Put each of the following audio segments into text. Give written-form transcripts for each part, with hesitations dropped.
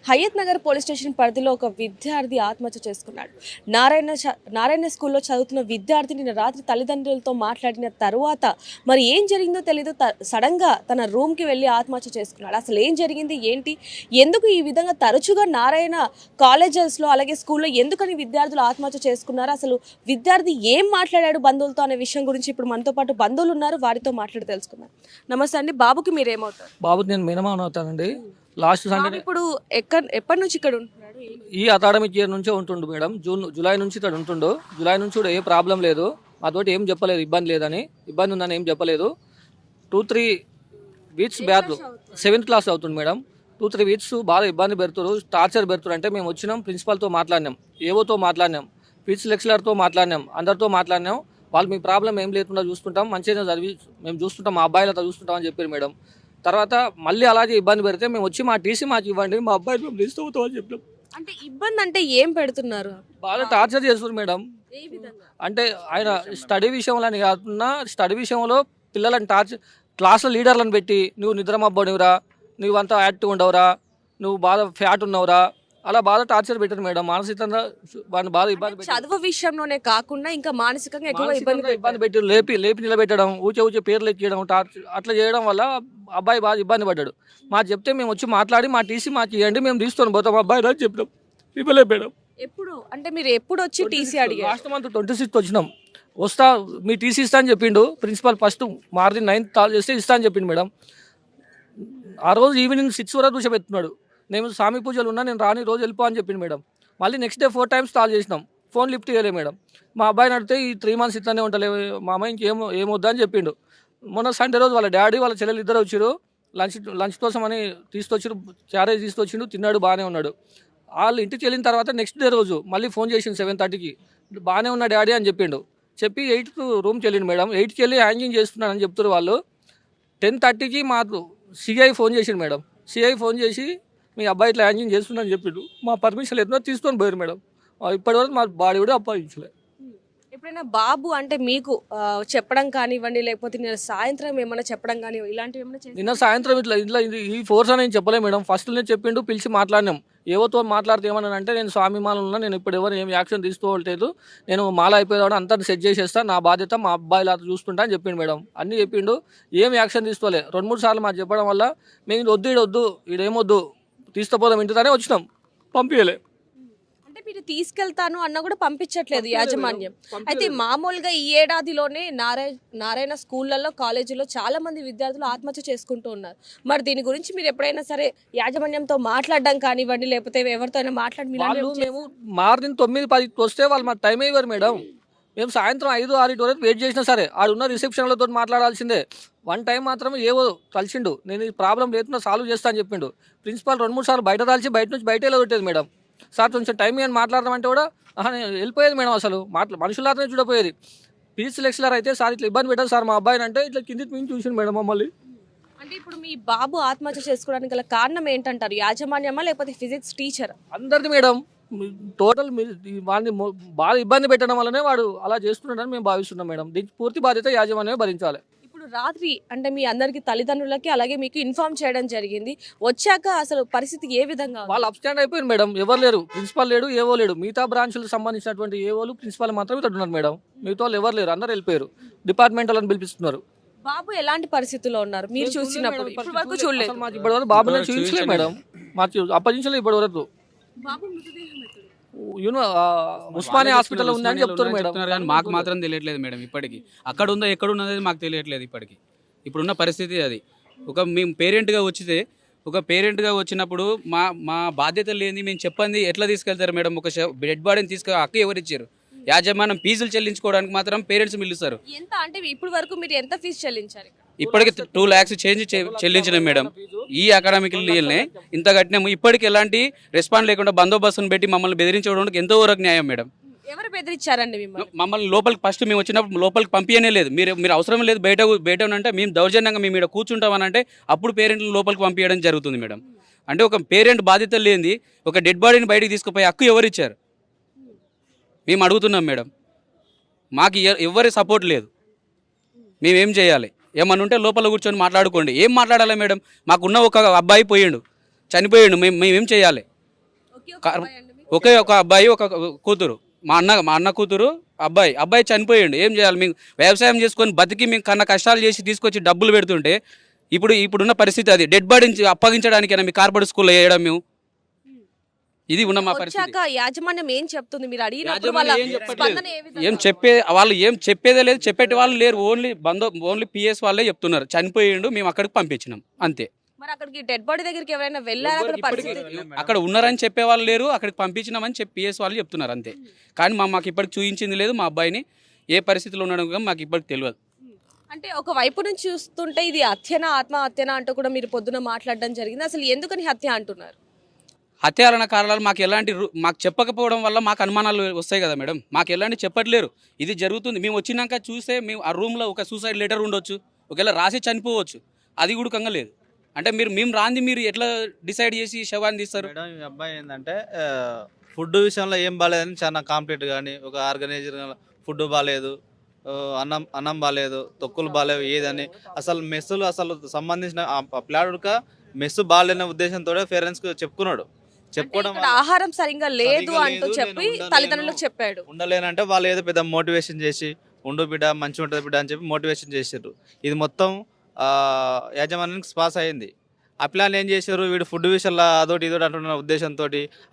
Hayath Nagar police station పరిధిలో ఒక విద్యార్థి ఆత్మహత్య చేసుకున్నాడు. నారాయణ స్కూల్లో చదువుతున్న విద్యార్థి నిన్న రాత్రి తల్లిదండ్రులతో మాట్లాడిన తర్వాత మరి ఏం జరిగిందో తెలీదు, సడన్గా తన రూమ్కి వెళ్ళి ఆత్మహత్య చేసుకున్నాడు. అసలు ఏం జరిగింది ఏంటి, ఎందుకు ఈ విధంగా తరచుగా నారాయణ కాలేజెస్లో అలాగే స్కూల్లో ఎందుకని విద్యార్థులు ఆత్మహత్య చేసుకున్నారు, అసలు విద్యార్థి ఏం మాట్లాడాడు బంధువులతో అనే విషయం గురించి ఇప్పుడు మనతో పాటు బంధువులు ఉన్నారు, వారితో మాట్లాడి తెలుసుకున్నాం. నమస్తే అండి. బాబుకి మీరేమవుతారు? బాబుకి నేను మినిమం అవుతానండి. లాస్ట్ సండే ఇప్పుడు ఎప్పటి నుంచి ఇక్కడ ఉంటున్నాడు? ఈ అకాడమిక్ ఇయర్ నుంచే ఉంటుండు మేడం. జూలై నుంచి ఇక్కడ ఉంటుండు. జూలై నుంచి కూడా ఏ ప్రాబ్లం లేదు, మాతోటి ఏం చెప్పలేదు, ఇబ్బంది లేదని, ఇబ్బంది ఉందని ఏం చెప్పలేదు. 2-3 వీక్స్ బ్యాక్ 7th క్లాస్ అవుతుంది మేడం. 2-3 వీక్స్ బాగా ఇబ్బంది పెడుతున్నారు, టార్చర్ పెడుతున్నారు. అంటే మేము వచ్చినాం, ప్రిన్సిపాల్తో మాట్లాడినాం, ఏవోతో మాట్లాడినాం, ఫిజిక్స్ లెక్చరర్తో మాట్లాడినాం, అందరితో మాట్లాడినాం. వాళ్ళు మీ ప్రాబ్లం ఏం లేకుండా చూసుకుంటాం, మంచిగా చదివి మేము చూసుకుంటాం, మా అబ్బాయిలతో చూసుకుంటాం అని చెప్పారు మేడం. తర్వాత మళ్ళీ అలాగే ఇబ్బంది పెడితే మేము వచ్చి మా టీసీ మాకు ఇవ్వండి, మా అబ్బాయి మేము తీసుకుపోతాం అని చెప్పాం. అంటే ఇబ్బంది అంటే ఏం పెడుతున్నారు? బాగా టార్చర్ చేస్తున్నారు మేడం. అంటే ఆయన స్టడీ విషయంలో కాకుండా స్టడీ విషయంలో పిల్లలను టార్చర్, క్లాస్లో లీడర్లను పెట్టి నువ్వు నిద్రమబ్బనివరా, నువ్వు అంతా యాక్టివ్ ఉండవురా, నువ్వు బాగా ఫ్యాట్ ఉన్నవరా, అలా బాగా టార్చర్ పెట్టారు మేడం. మానసికంగా వాడిని బాగా ఇబ్బంది పెట్టారు. చదువు విషయంలోనే కాకుండా ఇంకా మానసికంగా ఎక్కువ ఇబ్బంది పెట్టి లేపి నిలబెట్టడం, ఊచే పేర్లు ఎక్కియడం, టార్చర్ అట్లా చేయడం వల్ల అబ్బాయి బాగా ఇబ్బంది పడ్డాడు. మాకు చెప్తే మేము వచ్చి మాట్లాడి మా టీసీ మాకు ఇవ్వండి, మేము తీసుకొని పోతాం అబ్బాయి అని చెప్పినాం. ఇవ్వలేకపోయాం. ఎప్పుడు అంటే మీరు ఎప్పుడు వచ్చి టీసీ అడిగారు? లాస్ట్ మంత్ 26th వచ్చినాం. వస్తా మీ టీసీ ఇస్తా అని చెప్పిండు principal. First morning 9th call చేస్తే ఇస్తా అని చెప్పిండు మేడం. ఆ రోజు ఈవినింగ్ 6 వరకు కూర్చోబెట్టున్నాడు. నేను స్వామి పూజలు ఉన్నా, నేను రాని రోజు వెళ్ళిపో అని చెప్పింది మేడం. మళ్ళీ నెక్స్ట్ డే 4 times కాల్ చేసినాం, ఫోన్ లిఫ్ట్ చేయలే మేడం. మా అబ్బాయిని అడిగితే ఈ 3 months ఇట్లానే ఉంటలే మా అమ్మాయి, ఏమొద్దా అని చెప్పిండు. మొన్న సండే రోజు వాళ్ళ డాడీ వాళ్ళ చెల్లెలు ఇద్దరు వచ్చారు, లంచ్ కోసం అని తీసుకొచ్చారు, క్యారేజ్ తీసుకొచ్చిండు, తిన్నాడు, బాగానే ఉన్నాడు. వాళ్ళు ఇంటికి వెళ్ళిన తర్వాత నెక్స్ట్ డే రోజు మళ్ళీ ఫోన్ చేసిండు 7:30కి, బాగానే ఉన్న డాడీ అని చెప్పిండు. చెప్పి 8th రూమ్కి వెళ్ళిండు మేడం. 8కి వెళ్ళి హ్యాంగింగ్ చేస్తున్నాడని చెప్తారు వాళ్ళు. 10:30కి మాకు సిఐ ఫోన్ చేసిండు మేడం. సిఐ ఫోన్ చేసి మీ అబ్బాయి ఇట్లా హ్యాంగింగ్ చేస్తున్నాడని చెప్పిండు. మా పర్మిషన్ లేదో తీసుకొని పోయారు మేడం. ఇప్పటివరకు మా బాడీ కూడా అప్పగించలేదు. ఎప్పుడైనా బాబు అంటే మీకు చెప్పడం కానివ్వండి, లేకపోతే నేను సాయంత్రం ఏమైనా చెప్పడం కానీ ఇలాంటివి ఏమైనా నిన్న సాయంత్రం ఇట్లా ఈ ఫోర్స్ అని చెప్పలే మేడం. ఫస్ట్ నేను చెప్పిండు, పిలిచి మాట్లాడినాం. ఏవోతో మాట్లాడితే ఏమన్నా అంటే నేను స్వామి మాల ఉన్నా, నేను ఇప్పుడు ఎవరు ఏం యాక్షన్ తీసుకోవట్లేదు, నేను మాల అయిపోయేవాడు అంతా సెట్ చేసేస్తా, నా బాధ్యత మా అబ్బాయిలా చూసుకుంటా అని చెప్పిండు మేడం. అన్నీ చెప్పిండు, ఏం యాక్షన్ తీసుకోలే. 2-3 సార్లు మాకు చెప్పడం వల్ల మేము వద్దు ఈడేమొద్దు తీసుకుపోదాం ఇంటితోనే వచ్చినాం, పంపించలే. అంటే మీరు తీసుకెళ్తాను అన్న కూడా పంపించట్లేదు యాజమాన్యం. అయితే మామూలుగా ఈ ఏడాదిలోనే నారాయణ స్కూళ్ళల్లో, కాలేజీలో చాలా మంది విద్యార్థులు ఆత్మహత్య చేసుకుంటూ ఉన్నారు. మరి దీని గురించి మీరు ఎప్పుడైనా సరే యాజమాన్యంతో మాట్లాడడం కానివ్వండి, లేకపోతే ఎవరితో మాట్లాడి మేము మార్నింగ్ 9-10 వస్తే వాళ్ళు మాకు టైం ఇవ్వరు మేడం. మేము సాయంత్రం 5-6 వరకు వెయిట్ చేసినా సరే ఆడున్న రిసెప్షన్లతో మాట్లాడాల్సిందే. 1 time మాత్రం ఏవో కలిసిండు, నేను ఈ ప్రాబ్లం లేకుండా సాల్వ్ చేస్తా అని చెప్పిండు. ప్రిన్సిపాల్ 2-3 సార్లు బయట దాల్చి బయట నుంచి బయట కొట్టేది మేడం. సార్ కొంచెం టైం అని మాట్లాడదామంటే కూడా నేను వెళ్ళిపోయేది మేడం. అసలు మనుషులతోనే చూడపోయేది. ఫిజిక్స్ లెక్చరర్ అయితే సార్ ఇట్లా ఇబ్బంది పెట్టారు సార్ మా అబ్బాయిని అంటే ఇట్లా కిందికి మేము చూసిండు మేడం మమ్మల్ని. అంటే ఇప్పుడు మీ బాబు ఆత్మహత్య చేసుకోవడానికి గల కారణం ఏంటంటారు? యాజమాన్యమా లేకపోతే ఫిజిక్స్ టీచర్? అందరిది మేడం. టోటల్ వాడిని బాగా ఇబ్బంది పెట్టడం వల్లనే వాడు అలా చేస్తున్నాడని మేము భావిస్తున్నాం మేడం. దీనికి పూర్తి బాధ్యత యాజమాన్యమే భరించాలి. ఇప్పుడు రాత్రి అంటే మీ అందరికి తల్లిదండ్రులకి అలాగే మీకు ఇన్ఫార్మ్ చేయడం జరిగింది. వచ్చాక అసలు పరిస్థితి ఏ విధంగా? వాళ్ళు అప్స్టాండ్ అయిపోయింది మేడం. ఎవరు లేరు, ప్రిన్సిపాల్ లేడు, ఏవో లేడు. మిగతా బ్రాంచ్లకు సంబంధించినటువంటి ఏవోలు ప్రిన్సిపాల్ మాత్రం ఇక్కడ ఉన్నారు మేడం. మిగతా వాళ్ళు ఎవరు లేరు, అందరు వెళ్ళిపోయారు. డిపార్ట్మెంట్ వాళ్ళని పిలిపిస్తున్నారు. బాబు ఎలాంటి పరిస్థితుల్లో ఉన్నారు మీరు చూసినప్పుడు? ఇప్పటి వరకు చూడలేదు. మాకు ఇప్పటివరకు బాబు నేను చూపించలేదు మేడం. మాకు అప్పగించలేదు ఇప్పటి వరకు. ఉస్మానియా హాస్పిటల్ ఉందని చెప్తారు మేడం, కానీ మాకు మాత్రం తెలియట్లేదు మేడం. ఇప్పటికి అక్కడ ఉందో ఎక్కడ ఉన్నది మాకు తెలియట్లేదు. ఇప్పుడున్న పరిస్థితి అది. మేము పేరెంట్గా వచ్చినప్పుడు మా బాధ్యత లేని మేము చెప్పండి ఎట్లా తీసుకెళ్తారు మేడం? ఒక డెడ్ బాడీని హక్కు ఎవరు ఇచ్చారు? యాజమాన్యం ఫీజులు చెల్లించుకోవడానికి మాత్రం పేరెంట్స్ పిలుస్తారు. ఎంత అంటే ఇప్పటి వరకు మీరు ఎంత ఫీజు చెల్లించారు? ఇప్పటికి 2 lakhs చెల్లించినాం మేడం. ఈ అకాడమిక్ ఇయర్నే ఇంత కట్టినాము. ఇప్పటికి ఎలాంటి రెస్పాన్స్ లేకుండా బందోబస్తును పెట్టి మమ్మల్ని బెదిరించడానికి ఎంతో వరకు న్యాయం మేడం. ఎవరు బెదిరించారండి మమ్మల్ని లోపలికి? ఫస్ట్ మేము వచ్చినప్పుడు లోపలికి పంపించనే లేదు. మీరు అవసరం లేదు, బయట అంటే మేము దౌర్జన్యంగా మేము ఇక్కడ కూర్చుంటామని అంటే అప్పుడు పేరెంట్లు లోపలికి పంపించడం జరుగుతుంది మేడం. అంటే ఒక పేరెంట్ బాధ్యత లేనిది ఒక డెడ్ బాడీని బయటకు తీసుకుపోయి హక్కు ఎవరు ఇచ్చారు? మేము అడుగుతున్నాం మేడం. మాకు ఎవరి సపోర్ట్ లేదు. మేమేం చేయాలి? ఏమన్నా ఉంటే లోపల కూర్చొని మాట్లాడుకోండి. ఏం మాట్లాడాలి మేడం? మాకున్న ఒక అబ్బాయి చనిపోయాడు, మేమేం చేయాలి? ఇప్పటికీ ఒక కారణం- అబ్బాయి అండి మీకు? ఒకే ఒక అబ్బాయి ఒక కూతురు, మా అన్న కూతురు అబ్బాయి చనిపోయిండు. ఏం చేయాలి? మేము వ్యవసాయం చేసుకొని బతికి మేము కన్నా కష్టాలు చేసి తీసుకొచ్చి డబ్బులు పెడుతుంటే ఇప్పుడున్న పరిస్థితి అది. డెడ్ బాడీని అప్పగించడానికైనా మీ కార్పొరేట్ స్కూల్లో వేయడం మేము, ఇది ఉన్న మా పరిస్థితి. వచ్చాక యాజమాన్యం ఏం చెప్తుంది మీరు అడిగినప్పుడు యాజమాన్యం వాళ్ళ ఏం చెప్పట్లేదు. స్పందన ఏ విధంగా వాళ్ళు ఏం చెప్పేదే లేదు, చెప్పేటి వాళ్ళు లేరు. ఓన్లీ పిఎస్ వాళ్ళే చెప్తున్నారు చనిపోయిండు, మేము అక్కడికి పంపించినాం అంతే. మరి అక్కడికి డెడ్ బాడీ దగ్గరికి ఎవరైనా వెళ్ళారా అక్కడ పరిస్థితి? అక్కడ ఉన్నారని చెప్పే వాళ్ళు లేరు, అక్కడికి పంపించినామని చెప్పి పిఎస్ వాళ్ళు చెప్తున్నారు అంతే. కానీ మాకు ఇప్పటికి చూపించింది లేదు మా అబ్బాయిని ఏ పరిస్థితిలో ఉండడం కూడా మాకు ఇప్పటికి తెలియదు. అంటే ఒక వైపు నుంచి చూస్తుంటే ఇది హత్యనా ఆత్మహత్యనా అంటూ కూడా మీరు పొద్దున మాట్లాడడం జరిగింది. అసలు ఎందుకని హత్య అంటున్నారు? హత్యాలన్న కారణాలు మాకు మాకు చెప్పకపోవడం వల్ల మాకు అనుమానాలు వస్తాయి కదా మేడం. మాకు ఎలాంటి చెప్పట్లేరు. ఇది జరుగుతుంది, మేము వచ్చినాక చూస్తే మేము ఆ రూమ్లో ఒక సూసైడ్ లెటర్ ఉండొచ్చు, ఒకవేళ రాసి చనిపోవచ్చు, అది కూడా కంగా లేదు. అంటే మేము రాంది మీరు ఎట్లా డిసైడ్ చేసి శవాన్ని తీస్తారు? మేడం ఈ అబ్బాయి ఏంటంటే ఫుడ్ విషయంలో ఏం బాగాలేదని చాలా కాంప్లీట్ కానీ ఒక ఆర్గనైజర్ ఫుడ్ బాగాలేదు, అన్నం బాగాలేదు, తొక్కులు బాగాలేవు ఏదని అసలు మెస్సులు అసలు సంబంధించిన ప్లాడుక మెస్సు బాగాలేని ఉద్దేశంతో పేరెంట్స్కి చెప్పుకున్నాడు. చెప్పుకోవడం ఇక్కడ ఆహారం సరిగ్గా లేదు అంటూ చెప్పి తల్లిదండ్రులకు చెప్పాడు. ఉండలేనంటే వాళ్ళు ఏదో పెద్ద మోటివేషన్ చేసి ఉండు బిడ్డ మంచిగా ఉంటుంది బిడ్డ అని చెప్పి మోటివేషన్ చేసారు. ఇది మొత్తం యాజమాన్యానికి స్పాస్ అయింది. ఆ ప్లాన్ ఏం చేశారు, వీడు ఫుడ్ విషయంలో అదోటి ఇదోటి అంటున్న ఉద్దేశంతో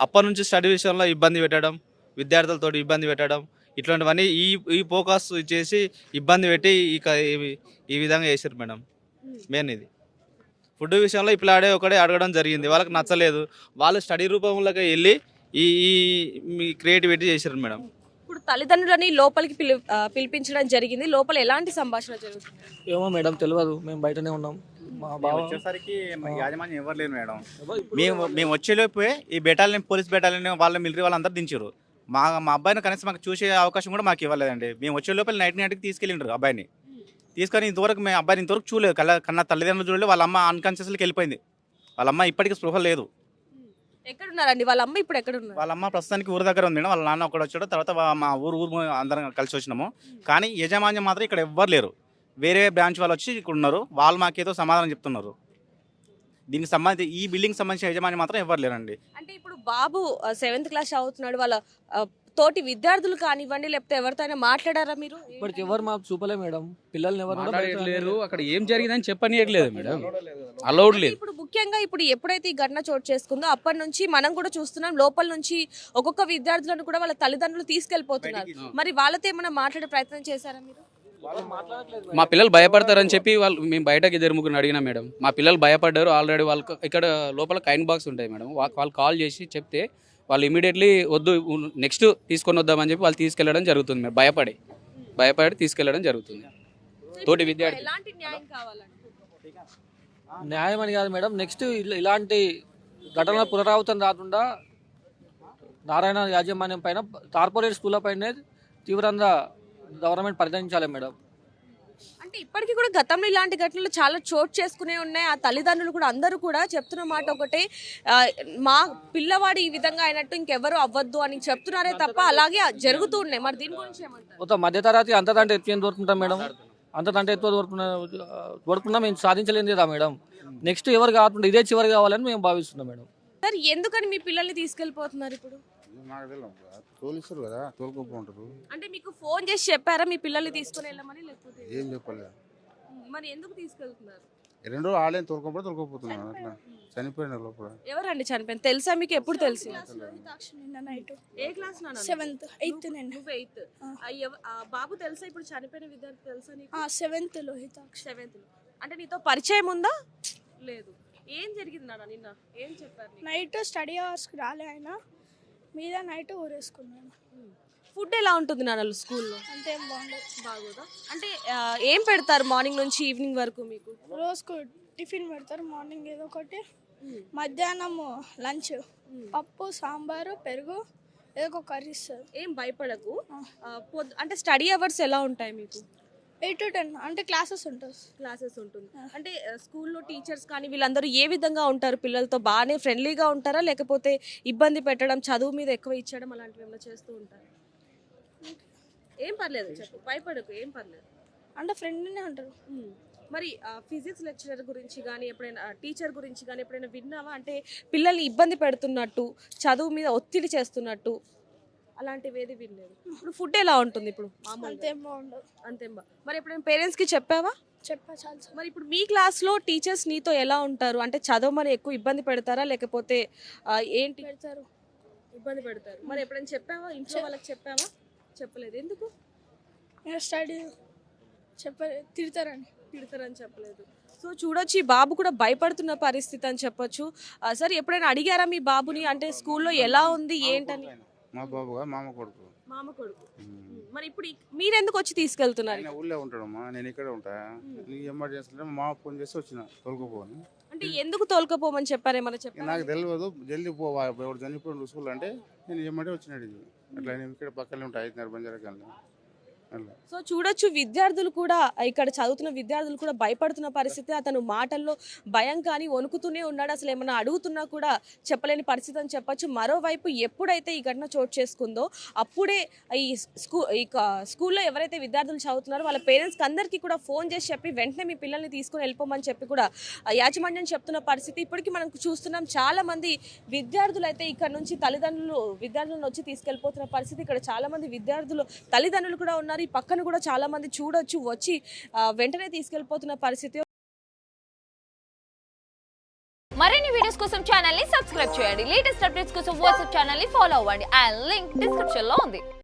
అప్పటి నుంచి స్టడీ విషయంలో ఇబ్బంది పెట్టడం, విద్యార్థులతో ఇబ్బంది పెట్టడం, ఇట్లాంటివన్నీ ఈ ఫోకస్ చేసి ఇబ్బంది పెట్టి ఈ విధంగా చేశారు మేడం. మెయిన్ ఇది ఫుడ్ విషయంలో ఇప్పుడు ఒకడే అడగడం జరిగింది, వాళ్ళకి నచ్చలేదు, వాళ్ళు స్టడీ రూపంలోకి వెళ్ళి ఈ క్రియేటివిటీ చేశారు మేడం. ఇప్పుడు తల్లిదండ్రులని లోపలికి పిలిపించడం జరిగింది. లోపల ఎలాంటి సంభాషణ జరుగుతుంది? ఏమో మేడం తెలియదు, మేము బయటనే ఉన్నాం. మా బావ వచ్చేసరికి యాజమాన్యం ఎవరు లేరు మేడం. మేము వచ్చేలోపే ఈ బెటాలియన్ పోలీస్ బెటాలియన్ వాళ్ళ మిలిటరీ వాళ్ళందరూ దించారు. మా అబ్బాయిని కనీసం మాకు చూసే అవకాశం కూడా మాకు ఇవ్వలేదండి. మేము వచ్చే లోపల నైట్కి తీసుకెళ్ళిండ్రు అబ్బాయిని. తీసుకొని ఇంతవరకు మేము అబ్బాయిని ఇంతవరకు చూడలేదు, కన్నా తల్లిదండ్రులు చూడలేదు. వాళ్ళ అమ్మ అన్కాన్షియస్లోకి వెళ్ళిపోయింది. వాళ్ళ అమ్మ ఇప్పటికీ స్పృహ లేదు. ఎక్కడున్నారండి వాళ్ళ అమ్మ? ఇప్పుడు ఎక్కడున్నారు? వాళ్ళ అమ్మ ప్రస్తుతానికి ఊరు దగ్గర ఉంది మేడం. వాళ్ళ నాన్న ఒకటి వచ్చాడు, తర్వాత మా ఊరు అందరం కలిసి వచ్చినాము. కానీ యజమాన్యం మాత్రం ఇక్కడ ఎవ్వరు లేరు. వేరే బ్రాంచ్ వాళ్ళు వచ్చి ఇక్కడ ఉన్నారు. వాళ్ళు మాకేదో సమాధానం చెప్తున్నారు. దీనికి సంబంధించి ఈ బిల్డింగ్ సంబంధించిన యజమాని మాత్రం ఎవరు లేరండి. అంటే ఇప్పుడు బాబు 7th క్లాస్ చదువుతున్నాడు. వాళ్ళ తోటి విద్యార్థులు కానివ్వండి, లేకపోతే ఎవరితో అయినా మాట్లాడారా మీరు? ఇప్పటికి ఎవరు మాకు చూపలే మేడం. పిల్లల్ని ఎవరు కూడా బయట మాట్లాడలేరు, అక్కడ ఏం జరిగిందని చెప్పనీయట్లేదు మేడం, అలౌడ్ లేదు. ఇప్పుడు ముఖ్యంగా ఇప్పుడు ఎప్పుడైతే ఈ ఘటన చోటు చేసుకుందో అప్పటి నుంచి మనం కూడా చూస్తున్నాం, లోపల నుంచి ఒక్కొక్క విద్యార్థులను కూడా వాళ్ళ తల్లిదండ్రులు తీసుకెళ్లిపోతున్నారు. మరి వాళ్ళతో ఏమైనా మాట్లాడే ప్రయత్నం చేశారా మీరు? మా పిల్లలు భయపడతారని చెప్పి మేము బయటకి ఇద్దరు ముగ్గురు అడిగినా మేడం. మా పిల్లలు భయపడ్డారు ఆల్రెడీ. వాళ్ళకి ఇక్కడ లోపల కైన్ బాక్స్ ఉంటాయి మేడం, వాళ్ళు కాల్ చేసి చెప్తే వాళ్ళు ఇమీడియట్లీ వద్దు నెక్స్ట్ తీసుకొని వద్దామని చెప్పి వాళ్ళు తీసుకెళ్లడం జరుగుతుంది మేడం. భయపడి తీసుకెళ్లడం జరుగుతుంది. తోటి విద్యార్థి ఎలాంటి న్యాయం కావాలంటే? న్యాయం అని కాదు మేడం, నెక్స్ట్ ఇలాంటి ఘటనల పునరావృతం రాకుండా నారాయణ యాజమాన్యం పైన, కార్పొరేట్ స్కూళ్ళ పైన తీవ్రంగా గవర్నమెంట్ పరిగణించాలి మేడం. అంటే ఇప్పటికీ కూడా గతంలో ఇలాంటి ఘటనలు చాలా చోటు చేసుకునే ఉన్నాయి. ఆ తల్లిదండ్రులు కూడా అందరూ కూడా చెప్తున్న మాట ఒకటే, మా పిల్లవాడు ఈ విధంగా అయినట్టు ఇంకెవరు అవ్వద్దు అని చెప్తున్నారే తప్ప అలాగే జరుగుతూ ఉన్నాయి. మరి దీని గురించి ఏమంటారు? ఒక మధ్యతరగతి అంతదంటే ఎక్కువ ఏం దొరుకుంటాం మేడం? అంతదంటే ఎక్కువ దొరుకుతున్నా మేము సాధించలేం కదా మేడం. నెక్స్ట్ ఎవరు కాకుండా ఇదే చివరి కావాలని మేము భావిస్తున్నాం మేడం. సార్, ఎందుకని మీ పిల్లల్ని తీసుకెళ్ళిపోతున్నారు ఇప్పుడు? తోలిస్తారు కదా, తోలుకోపోంటారు. అంటే మీకు ఫోన్ చేసి చెప్పారా మీ పిల్లల్ని తీసుకుని వెళ్ళమని? లేకపోతే ఏం చెప్పలేదు. మరి ఎందుకు తీసుకెళ్తున్నారు? 2 రోజులు ఆడలేని తోలుకోపోతున్నాను. అట్లా చనిపోయిన లోపల. ఎవరండి చనిపోయింది? తెలుసా మీకు? ఎప్పుడు తెలిసి? నైట్ ఏ క్లాస్? 7th 8th నేను 8th. బాబు తెలుసా ఇప్పుడు చనిపోయిన విద్యార్థి తెలుసా నీకు? 7th లోహితాక్ష. 7th. అంటే నీతో పరిచయం ఉందా? లేదు. ఏం జరిగింది నాన్న నిన్న? ఏం చెప్పారు? నైట్ స్టడీ అవర్స్కి రాలే ఆయన, మీద నైట్ ఊరేసుకున్నాను. ఫుడ్ ఎలా ఉంటుంది నాన్న స్కూల్లో? అంతేం బాగుండదు. బాగోదా? అంటే ఏం పెడతారు మార్నింగ్ నుంచి ఈవినింగ్ వరకు మీకు? రోజుకు టిఫిన్ పెడతారు. మార్నింగ్ ఏదో ఒకటి, మధ్యాహ్నం లంచ్ పప్పు, సాంబారు, పెరుగు, ఏదో ఒక కర్రీ ఇస్తారు. ఏం భయపడకు. అంటే స్టడీ అవర్స్ ఎలా ఉంటాయి మీకు? 8 to 10 అంటే క్లాసెస్ ఉంటుంది. అంటే స్కూల్లో టీచర్స్ కానీ వీళ్ళందరూ ఏ విధంగా ఉంటారు? పిల్లలతో బాగానే ఫ్రెండ్లీగా ఉంటారా, లేకపోతే ఇబ్బంది పెట్టడం, చదువు మీద ఎక్కువ ఇచ్చడం అలాంటివి ఏమైనా చేస్తూ ఉంటారు? ఏం పర్లేదు చెప్పు, భయపడకు, ఏం పర్లేదు. అంటే ఫ్రెండ్లీనే ఉంటారు. మరి ఫిజిక్స్ లెక్చరర్ గురించి కానీ ఎప్పుడైనా టీచర్ గురించి కానీ ఎప్పుడైనా విన్నావా? అంటే పిల్లల్ని ఇబ్బంది పెడుతున్నట్టు, చదువు మీద ఒత్తిడి చేస్తున్నట్టు అలాంటివి ఏది వినలేదు. ఇప్పుడు ఫుడ్ ఎలా ఉంటుంది ఇప్పుడు మామూలుగా? అంతేం బాగుండదు. అంతే మరి ఎప్పుడైనా పేరెంట్స్కి చెప్పావా? చెప్పా చాలా సార్లు. మరి ఇప్పుడు మీ క్లాస్లో టీచర్స్ నీతో ఎలా ఉంటారు? అంటే చదవమని ఎక్కువ ఇబ్బంది పెడతారా లేకపోతే ఏంటి? పెడతారు. ఇబ్బంది పెడతారు. మరి ఎప్పుడైనా చెప్పావా? ఇంట్లో వాళ్ళకి చెప్పావా? చెప్పలేదు. ఎందుకు? నేను స్టడీ తిడతారని. తిడతారని చెప్పలేదు. సో చూడొచ్చు, ఈ బాబు కూడా భయపడుతున్న పరిస్థితి అని చెప్పొచ్చు. సరే, ఎప్పుడైనా అడిగారా మీ బాబుని అంటే స్కూల్లో ఎలా ఉంది ఏంటని? మా బాబుగా మామ కొడుకు. మామ కొడుకు. మరి ఇప్పుడు మీరెందుకు వచ్చి తీసుకెళ్తున్నారు? ఆయన ఊళ్ళో ఉంటాడమ్మా, నేను ఇక్కడే ఉంటా. నీకు ఎమర్జెన్సీ మా ఫోన్ చేసి వచ్చిన తొలగిపోను. అంటే ఎందుకు తోలుకపోమని చెప్పారేమన్నా చెప్పారు? నాకు తెలియదు, జల్దీ పోవా ఎవరు చనిపోయిన స్కూల్ అంటే నేను ఎమ్మటే వచ్చినాడు. అట్లా నేను ఇక్కడ పక్కనే ఉంటా 5:30 బంజారా కానీ అట్లా. సో చూడొచ్చు, విద్యార్థులు కూడా ఇక్కడ చదువుతున్న విద్యార్థులు కూడా భయపడుతున్న పరిస్థితి. అతను మాటల్లో భయం కానీ వణుకుతూనే ఉన్నాడు. అసలు ఏమన్నా అడుగుతున్నా కూడా చెప్పలేని పరిస్థితి అని చెప్పొచ్చు. మరోవైపు ఎప్పుడైతే ఈ ఘటన చోటు చేసుకుందో అప్పుడే ఈ స్కూల్లో ఎవరైతే విద్యార్థులు చదువుతున్నారో వాళ్ళ పేరెంట్స్కి అందరికీ కూడా ఫోన్ చేసి చెప్పి వెంటనే మీ పిల్లల్ని తీసుకొని వెళ్ళిపోమని చెప్పి కూడా యాజమాన్యం చెప్తున్న పరిస్థితి. ఇప్పటికీ మనం చూస్తున్నాం, చాలా మంది విద్యార్థులు అయితే ఇక్కడ నుంచి విద్యార్థులను వచ్చి తీసుకెళ్ళిపోతున్న పరిస్థితి. ఇక్కడ చాలా మంది విద్యార్థులు తల్లిదండ్రులు కూడా ఉన్నారు. ఈ పక్కన కూడా చాలా మంది చూడొచ్చు వచ్చి వెంటనే తీసుకెళ్లిపోతున్న పరిస్థితి. మరిన్ని వీడియోస్ కోసం ఛానల్ ని సబ్స్క్రైబ్ చేయండి. లేటెస్ట్ అప్డేట్స్ కోసం వాట్సాప్ ఛానల్ ని ఫాలో అవ్వండి. అండ్ లింక్ డిస్క్రిప్షన్ లో ఉంది.